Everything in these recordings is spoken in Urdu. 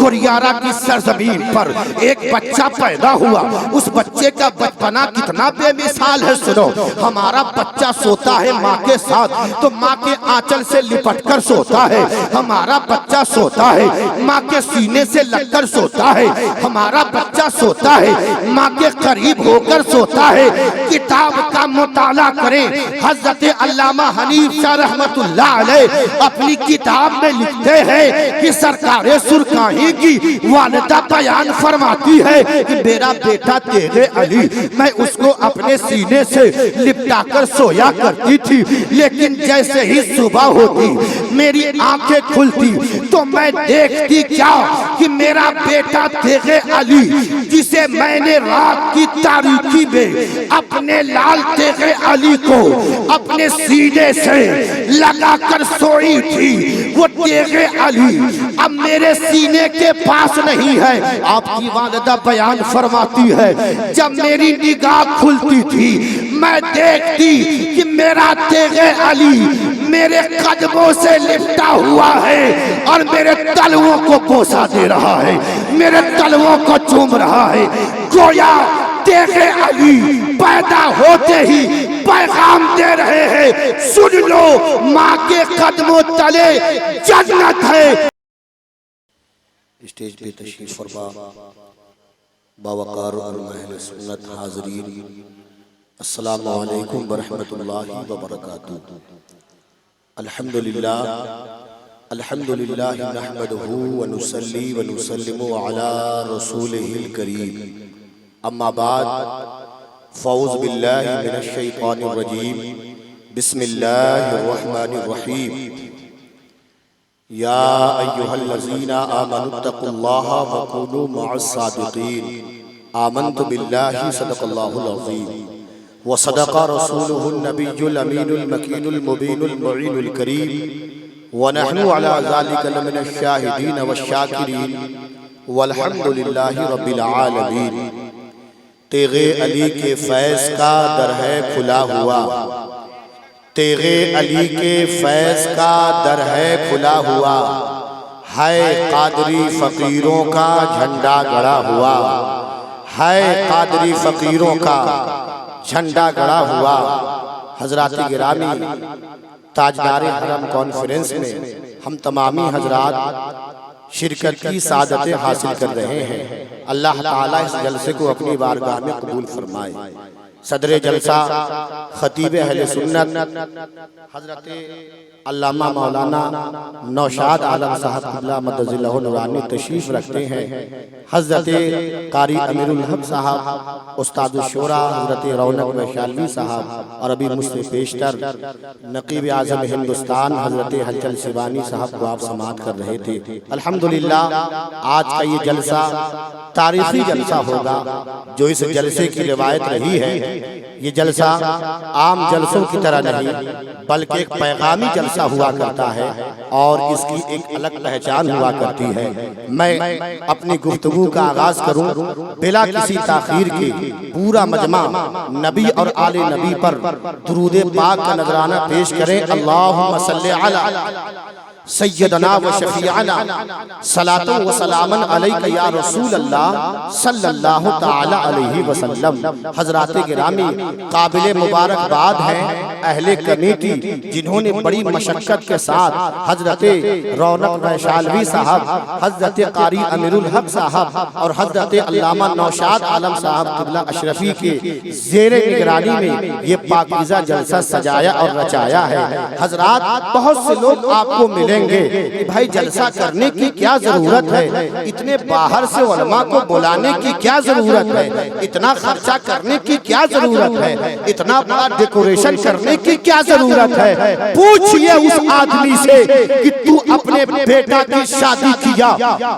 کوریارا کی سرزمین پر ایک بچہ پیدا ہوا. اس بچے کا بچپنا کتنا بے مثال ہے. سنو, ہمارا بچہ سوتا ہے ماں کے ساتھ تو ماں کے آنچل سے لپٹ کر سوتا ہے. ہمارا بچہ سوتا ہے ماں کے سینے سے لگ کر سوتا ہے. ہمارا بچہ سوتا ہے ماں کے قریب ہو کر سوتا ہے. کتاب کا مطالعہ کریں. حضرت علامہ حنیف شاہ رحمت اللہ علیہ اپنی کتاب میں لکھتے ہیں کہ سرکار سرکاہی کی والدہ بیان فرماتی ہے کہ میرا بیٹا تیغ علی, میں اس کو اپنے سینے سے لپٹا کر سویا کرتی تھی, لیکن جیسے ہی صبح ہوتی میری آنکھیں کھلتی تو میں دیکھتی کیا کہ میرا بیٹا تیغ علی جسے میں نے رات کی تاریکی میں اپنے لال تیغ علی کو اپنے سینے سے لگا کر سوئی تھی, وہ تیغ علی اب میرے سینے کے پاس نہیں ہے. آپ کی والدہ بیان فرماتی ہے جب میری نگاہ کھلتی تھی میں دیکھتی کہ میرا تیغ علی میرے قدموں سے لپٹا ہوا ہے اور میرے تلووں کو بوسہ دے رہا ہے, میرے تلووں کو چوم رہا ہے. گویا تیغ علی پیدا ہوتے ہی پیغام دے رہے ہیں, سن لو ماں کے قدموں تلے جنت ہے. اسٹیج پہ تشریف فرما باوقار اور اہل سنت حاضرین, السلام علیکم ورحمۃ اللہ وبرکاتہ. الحمدللہ الحمدللہ نحمدہ ونصلی ونسلم علی رسولہ الکریم. اما بعد, فاعوذ باللہ من الشیطان الرجیم, بسم اللہ الرحمن الرحیم. یا ایہا الذین آمنوا اتقوا اللہ وکونوا مع الصادقین. آمنت باللہ صدق اللہ العظیم وصدق رسولہ النبی الامین المکین المبین المعین الکریم, ونحن علی ذلک لمن الشاہدین والشاکرین, والحمدللہ رب العالمین. تیغ علی کے فیض کا در ہے کھلا ہوا, تیغ علی کے فیض کا در ہے کھلا ہوا, ہے قادری فقیروں کا جھنڈا گڑا ہوا, ہے قادری فقیروں کا جھنڈا گڑا ہوا. حضرات گرامی, تاجدار حرم کانفرنس میں ہم تمامی حضرات شرکت کی سعادتیں حاصل کر رہے ہیں. اللہ تعالیٰ اس جلسے کو اپنی بارگاہ میں قبول فرمائے. صدر جلسہ خطیب اہل سنت حضرت علامہ مولانا نوشاد عالم صاحب قبلہ مدد اللہ نورانی تشریف رکھتے ہیں. حضرت قاری امیر الحق صاحب, استاد الشورا حضرت رونق ویشالوی صاحب, اور ابھی مجھ سے پیشتر نقیب اعظم ہندوستان حضرت حلچل سیبانی صاحب کو آپ سماعت کر رہے تھے. الحمدللہ آج کا یہ جلسہ تاریخی جلسہ ہوگا جو اس جلسے کی روایت رہی ہے. یہ جلسہ عام جلسوں کی طرح نہیں بلکہ ایک پیغامی جلسہ ہوا کرتا ہے اور اس کی ایک الگ پہچان ہوا کرتی ہے. میں اپنی گفتگو کا آغاز کروں بلا کسی تاخیر کے. پورا مجمع نبی اور آل نبی پر درود پاک کا نذرانہ پیش کریں. اللہم صلی علی سیدنا و شفیعنا صلاۃ و سلاما علیک یا رسول اللہ صلی اللہ تعالی علیہ وسلم. حضرات گرامی, قابل مبارکباد ہیں اہل کمیٹی جنہوں نے بڑی مشقت کے ساتھ حضرت رونق ویشالوی صاحب, حضرت قاری امیر الحق صاحب اور حضرت علامہ نوشاد عالم صاحب قبلہ اشرفی کے زیر نگرانی میں یہ پاکیزہ جلسہ سجایا اور رچایا ہے. حضرات, بہت سے لوگ آپ کو ملے کہ بھائی جلسہ کرنے کی کیا ضرورت ہے, اتنے باہر سے علماء کو بلانے کی کیا ضرورت ہے, اتنا خرچہ کرنے کی کیا ضرورت ہے, اتنا بڑا ڈیکوریشن کرنے کی کیا ضرورت ہے. پوچھئے اس آدمی سے کہ تو اپنے بیٹا کی شادی کیا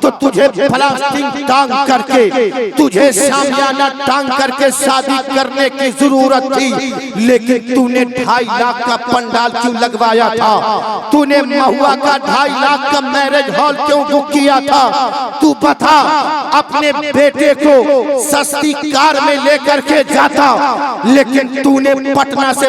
تو تجھے پلاسٹک ٹانگ کر کے, تجھے شامیانہ ٹانگ کر کے شادی کرنے کی ضرورت تھی, لیکن تو نے 2.5 لاکھ کا پنڈال کیوں لگوایا تھا, تو نے مہوا کا 2.5 لاکھ کا میرج ہال کیوں بک کیا تھا. تو بتا, اپنے بیٹے کو سستی کار میں لے کر کے جاتا لیکن تو نے پٹنہ سے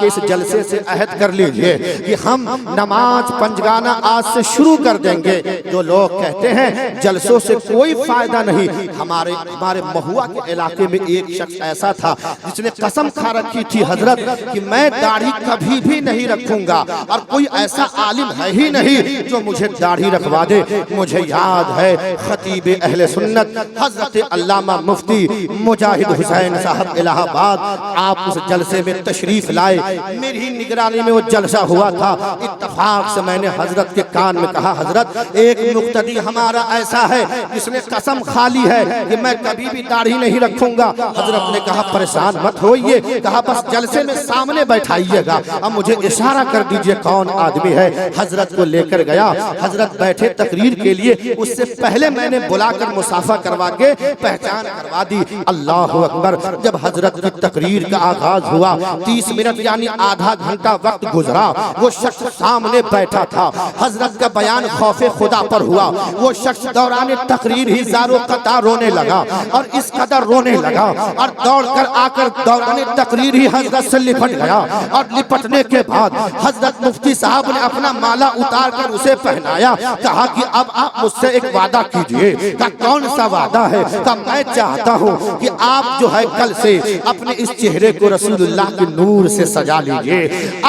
کے اس جلسے سے عہد کر لیجئے کہ ہم نماز پنجگانہ آج سے شروع کر دیں گے۔ جو لوگ کہتے ہیں جلسوں سے کوئی فائدہ نہیں، ہمارے مہوا کے علاقے میں ایک شخص ایسا تھا جس نے قسم کھا رکھی تھی حضرت کہ میں داڑھی کبھی بھی نہیں رکھوں گا، اور کوئی ایسا عالم ہے ہی نہیں جو مجھے داڑھی رکھوا دے۔ مجھے یاد ہے خطیب اہل سنت حضرت علامہ مفتی مجاہد حسین صاحب الہ آباد، آپ اس جلسے میں تشریف لائے، میری نگرانی میں وہ جلسہ ہوا تھا۔ اتفاق سے میں نے حضرت کے کان میں کہا حضرت ایک مقتدی ہمارا ایسا ہے جس نے قسم کھا لی ہے کہ میں کبھی بھی داڑھی نہیں رکھوں گا۔ حضرت نے کہا پریشان مت ہوئیے، کہا بس جلسے میں سامنے بیٹھائیے گا، اب مجھے اشارہ کر دیجئے کون آدمی ہے۔ حضرت کو لے کر گیا، حضرت بیٹھے تقریر کے لیے، اس سے پہلے میں نے بلا کر مصافحہ کروا کے پہچان کروا دی۔ اللہ اکبر، جب حضرت کی تقریر کا آغاز ہوا 30 منٹ یعنی آدھا گھنٹہ وقت گزرا، وہ شخص سامنے بیٹھا تھا، حضرت کا بیان خوف خدا پر ہوا، وہ شخص دوران تقریر ہی زارو قطع رونے لگا، اور اس قدر رونے لگا اور دوڑ کر آ کر دوران تقریر ہی حضرت سے لپٹ گیا، اور لپٹنے کے بعد حضرت مفتی صاحب نے اپنا مالا اتار کر اسے پہنایا، کہا کہ اب آپ مجھ سے ایک وعدہ کیجئے۔ کہا کون سا وعدہ ہے؟ کہا میں چاہتا ہوں کہ آپ جو ہے کل سے اپنے اس چہرے کو رسول اللہ کے نور سے سجا لیجئے،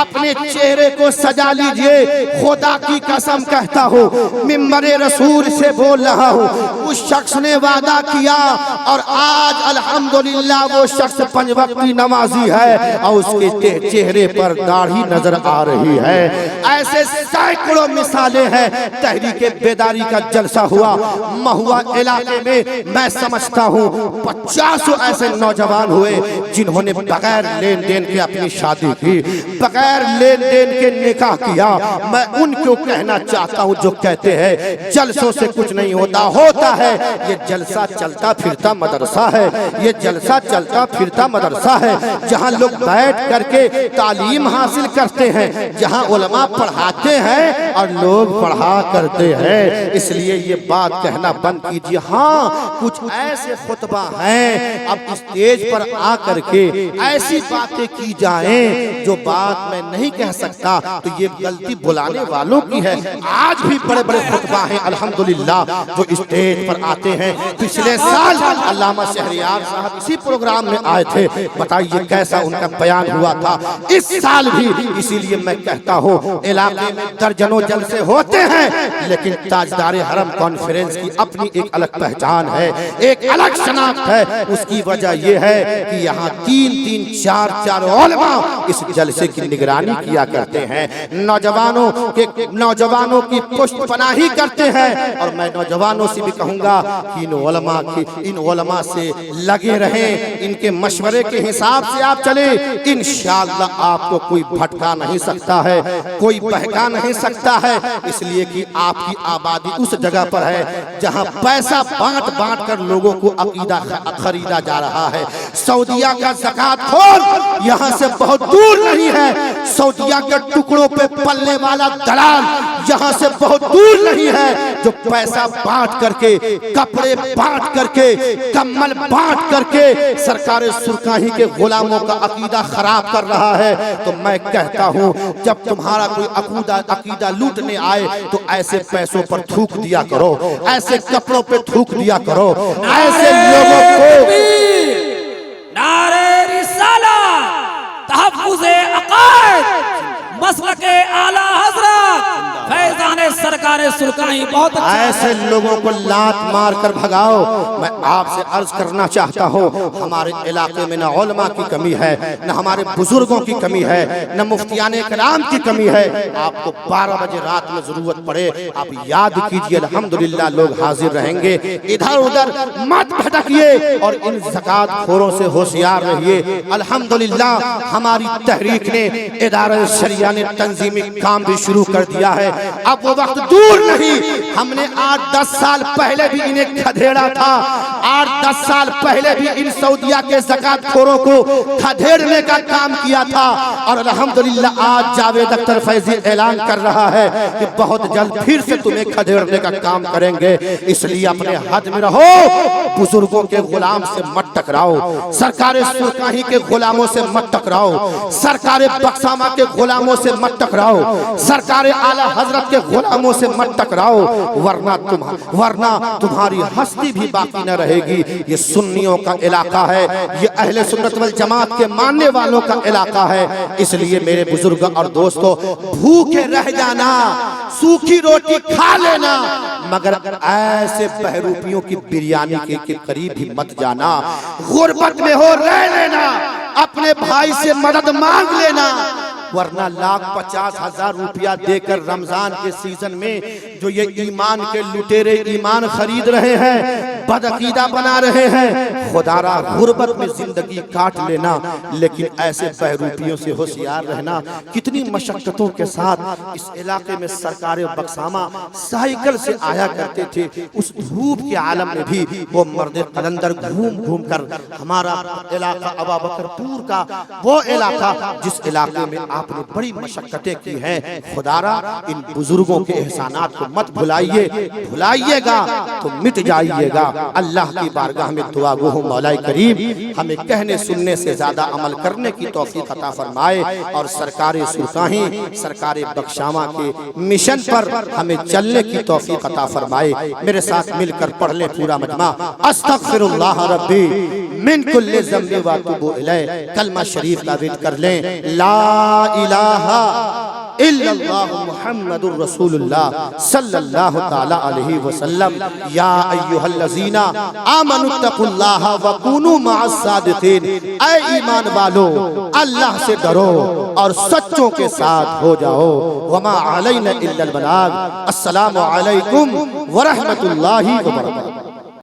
اپنے چہرے کو سجا لیجئے۔ خدا کی قسم کہتا ہوں، ممبر رسول سے بول رہا ہوں، اس شخص نے وعدہ کیا، اور آج الحمدللہ وہ شخص 5 وقتی نمازی ہے، اور اس کے چہرے پر داڑھی نظر آ رہی ہے۔ ایسے سینکڑوں مثالیں ہیں۔ تحریک بیداری کا جلسہ ہوا مہوا علاقے میں سمجھتا ہوں 50 ایسے نوجوان ہوئے جنہوں نے بغیر لین دین کے اپنی شادی کی، بغیر لین دین کے نکاح کیا۔ میں ان کو کہنا چاہتا ہوں جو کہتے ہیں جلسوں سے کچھ نہیں ہوتا ہے، یہ جلسہ چلتا پھرتا مدرسہ ہے، یہ جلسہ چلتا پھرتا مدرسہ ہے، جہاں لوگ بیٹھ کر کے تعلیم حاصل کرتے ہیں، جہاں علماء پڑھاتے ہیں اور لوگ پڑھا کرتے ہیں۔ اس لیے یہ بات کہنا بند کیجیے۔ ہاں کچھ ایسے خطبہ ہیں اب اسٹیج پر آ کر کے ایسی باتیں کی جائیں جو بات میں نہیں کہہ سکتا، تو یہ غلطی بلانے والوں کی ہے۔ آج بھی بڑے بڑے خطبہ ہیں الحمدللہ جو اسٹیج پر آتے ہیں۔ پچھلے سال علامہ شہریار صاحب اسی پروگرام میں آئے تھے، بتائیے کیسا ان کا بیان ہوا تھا۔ اس سال بھی اسی لیے میں کہتا ہوں علاقے میں درجنوں جلسے ہوتے ہیں، لیکن تاجدار حرم کانفرنس کی اپنی ایک الگ پہچان ہے، ایک الگ شناخت ہے۔ اس کی وجہ یہ ہے کہ یہاں 3 4 علماء اس جلسے کی نگرانی کیا کرتے ہیں، نوجوانوں کی پشت پناہی کرتے ہیں۔ اور میں نوجوانوں سے بھی کہوں گا کہ ان علماء سے لگے رہیں، ان کے مشورے کے حساب سے آپ چلیں، انشاءاللہ آپ کو کوئی بھٹکا نہیں سکتا ہے، کوئی بہکا نہیں سکتا ہے، اس لیے کہ آپ کی آبادی اس جگہ پر ہے جہاں پیسہ بانٹ کر لوگوں کو عقیدہ خریدا جا رہا ہے۔ سعودیہ کا زکوٰۃ خور یہاں سے بہت دور نہیں ہے، سعودیہ کے ٹکڑوں پہ پلنے والا دلال یہاں سے بہت دور نہیں ہے، جو پیسہ بانٹ کر کے، کپڑے بانٹ کر کے، کمل بانٹ کر کے سرکار سرکاہی کے غلاموں کا عقیدہ خراب کر رہا ہے۔ تو میں کہتا ہوں جب تمہارا کوئی عقیدہ لوٹنے آئے تو ایسے پیسوں پر تھوک دیا کرو، ایسے کپڑوں پہ تھوک دیا کرو، ایسے لوگوں کو نعرہ رسالت، تحفظ عقائد، مسلک اعلی حضرت فیضان سرکار سرکاہی بہت ایسے لوگوں کو لات مار کر بھگاؤ۔ میں آپ سے عرض کرنا چاہتا ہوں ہمارے علاقے میں نہ علماء کی کمی ہے، نہ ہمارے بزرگوں کی کمی ہے، نہ مفتیان کرام کی کمی ہے۔ آپ کو 12 بجے رات میں ضرورت پڑے آپ یاد کیجئے، الحمدللہ لوگ حاضر رہیں گے۔ ادھر ادھر مت بھٹکیے اور ان زکوٰۃ خوروں سے ہوشیار رہیے۔ الحمدللہ ہماری تحریک نے ادارہ شریعہ نے تنظیمی کام بھی شروع کر دیا ہے۔ اب وہ وقت دور نہیں ہم نے 8-10 سال پہلے بھی انہیں کھدیڑا تھا، 8-10 سال پہلے بھی ان سعودیہ کے زکوٰۃ خوروں کو کھدیڑنے کا کام کیا تھا، اور الحمدللہ آج جاوید اختر فیضی اعلان کر رہا ہے کہ بہت جلد پھر سے تمہیں کھدیڑنے کا کام کریں گے۔ اس لیے اپنے حد میں رہو، بزرگوں کے غلام سے مت ٹکراؤ، سرکار سرکاہی کے غلاموں سے مت ٹکراؤ، سرکار بخشامہ کے غلاموں سے مت ٹکراؤ، سرکار اعلیٰ حضرت کے غلاموں سے مت ٹکراؤ، ورنہ تمہاری ہستی بھی باقی نہ رہے گی۔ یہ سنیوں کا علاقہ ہے، یہ اہل سنت والجماعت کے ماننے والوں کا علاقہ ہے۔ اس لیے میرے بزرگ اور دوستو، بھوکے رہ جانا، سوکھی روٹی کھا لینا، مگر ایسے بہروپیوں کی بریانی کے قریب بھی مت جانا۔ غربت میں ہو رہ لینا، اپنے بھائی سے مدد مانگ لینا، ورنہ 1,50,000 روپیہ دے کر رمضان کے سیزن میں جو یہ ایمان کے لٹیرے ایمان خرید رہے ہیں، بدعقیدہ بنا رہے ہیں، خدا را غربت میں زندگی کاٹ لینا۔ لیکن ایسے بہروپیوں سے ہوشیار رہنا۔ کتنی مشقتوں کے ساتھ اس علاقے میں سرکار بخشامہ سائیکل سے آیا کرتے تھے، اس دھوپ کے عالم میں بھی وہ مرد قلندر گھوم گھوم کر ہمارا علاقہ ابابکر پور کا وہ علاقہ جس علاقے میں آپ نے بڑی مشقتیں کی ہیں، خدا را ان بزرگوں کے احسانات کو مت بھلائیے، بھلائیے گا تو مٹ جائیے گا۔ اللہ کی بارگاہ میں دعا گو ہوں مولا کریم ہمیں کہنے سننے سے زیادہ عمل کرنے کی توفیق عطا فرمائے، اور سرکار سرکاہی سرکار بخشامہ کے مشن پر ہمیں چلنے کی توفیق عطا فرمائے۔ میرے ساتھ مل کر پڑھ لیں پورا مجمع، استغفر اللہ ربی من کل ذنب واتوب الیہ۔ کلمہ شریف کا ورد کر لیں، لا الہ الا اللہ محمد الرسول اللہ صلی اللہ تعالی علیہ وسلم۔ یا ایہا الذین آمنوا اتقوا اللہ وکونوا مع الصادقین۔ اے ایمان والو، اللہ سے ڈرو اور سچوں کے ساتھ ہو جاؤ۔ وما علینا الا البلاغ۔ السلام علیکم ورحمۃ اللہ وبرکاتہ۔